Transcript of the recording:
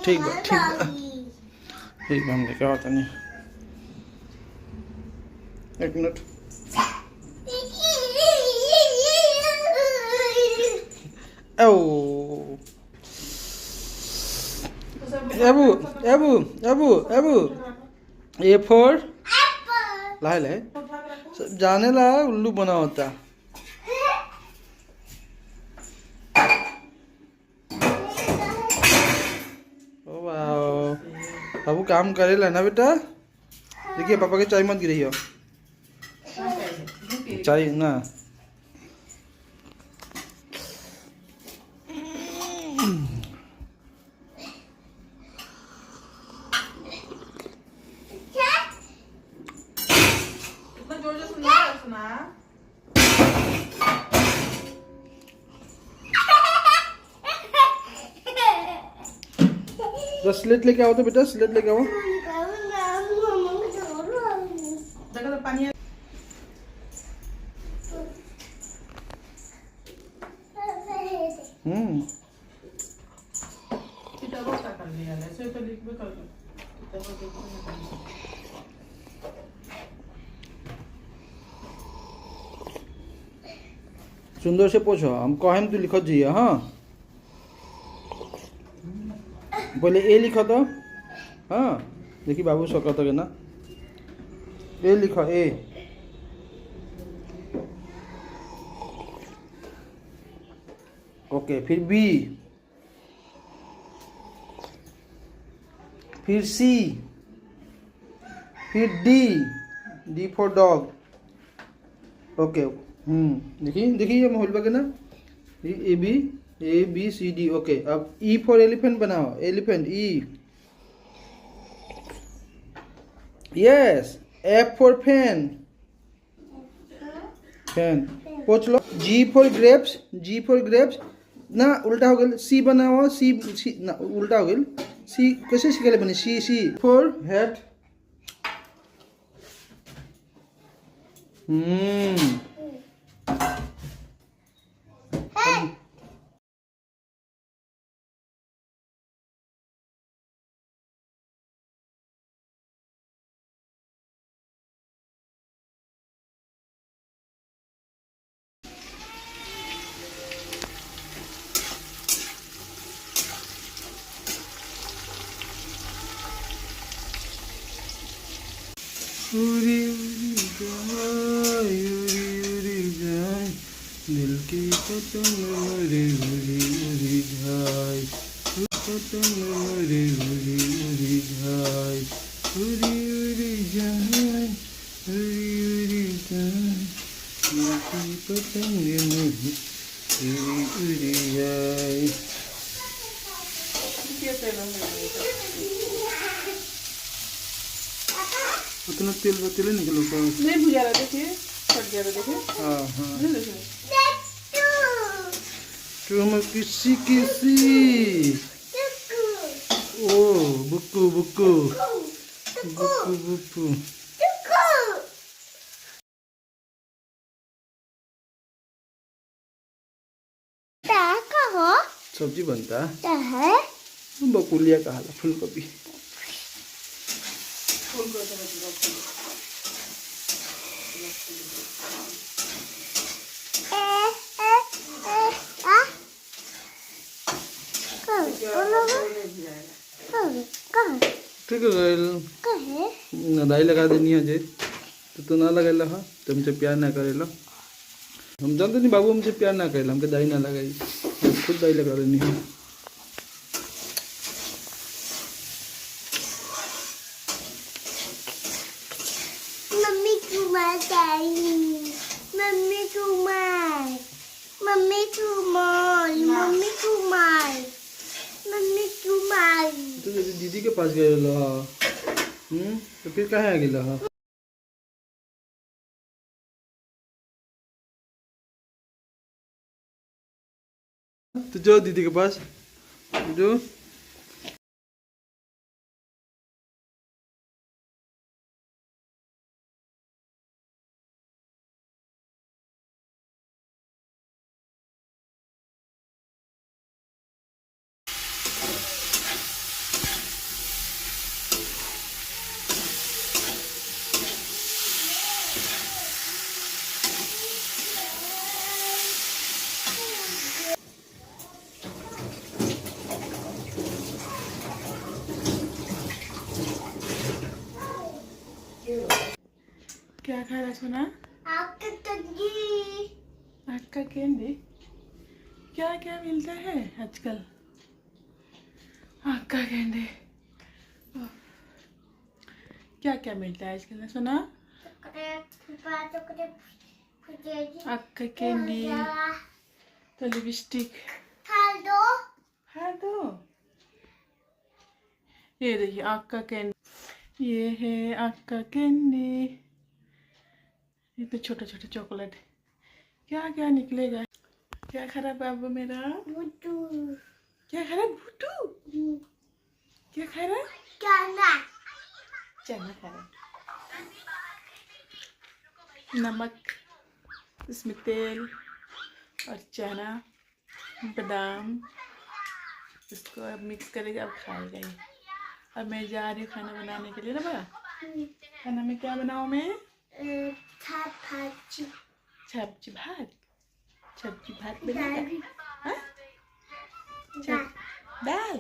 ठीक बा हम लेके आता नहीं। एक मिनट। ओ अबू अबू अबू अबू ए फोर लाए लाए जाने ला उल्लू बना होता। ओ वाओ बाबू काम करेला ना बेटा। देखिए पापा के चाय मत गिरी हो चाय ना। तो स्लेट लेके आओ तो बेटा स्लेट लेके आओ। सुंदर से पूछो हमको हम तो लिखो जी। हाँ पहले ए लिखो तो। हाँ देखिए बाबू सका तो ना ए लिखो ए। ओके फिर बी फिर सी फिर D D for dog. Okay देखिए देखिए ये माहौल बगे ना A B C D. Okay अब ई फॉर एलिफेंट बनाओ। Elephant E. Yes F for fan fan पोछ लो। G for grapes G for grapes ना उल्टा हो गया। सी बनाओ सी सी ना उल्टा हो गया। सी कैसे सीखे बने सी सी फॉर हेड। उड़ी उड़ी जाए दिल की पतंग मेरे उड़ी जाए पतंग मेरे उड़ी जाए उड़ी जाए उड़ी जाए दिल की पतंग मेरी उड़ी जाए। उतना तेल निकलो नहीं भुजा रहा देखिए फट गया देखिए। हाँ हाँ तुम किसी ओ बुक्कू बुक्कू बुक्कू बुक्कू। सब्जी बनता है बकुलिया का हाला फूलगोभी। ठीक है दाई लगा देनी है जे तो ना लगा हाँ तो हमसे प्यार ना करेला। हम जानते नहीं बाबू हमसे प्यार ना करेला हमके दाई ना लगाई खुद दाई लगा देनी है। Mummy Kumar mummy Kumar mummy Kumar mummy Kumar mummy Kumar. तो जैसे दीदी के पास गए लो तो फिर कहाँ आ गया हाँ। तो जाओ दीदी के पास जो सुना? आपका तंगी आपका कैंडी क्या क्या मिलता है आजकल? आपका कैंडी क्या क्या मिलता है आजकल ना सुना? आपका कैंडी तो लिपस्टिक हेलो है दो। ये देखिए आँख का कैंडी, ये है आँख का कैंडी। ये तो छोटा छोटा चॉकलेट। क्या क्या निकलेगा? क्या खा रहा बाबू मेरा? बुटू क्या खा रहा भूटू? क्या खा रहा? गाना चना खा रहा। नमक, इसमें तेल और चना, बादाम, इसको अब मिक्स करेगा, अब खाएगा ये। अब मैं जा रही हूँ खाना बनाने के लिए ना बा। खाना में क्या बनाऊँ मैं? सब्जी सब्जी भात। सब्जी भात बनेगा? हाँ? दाल।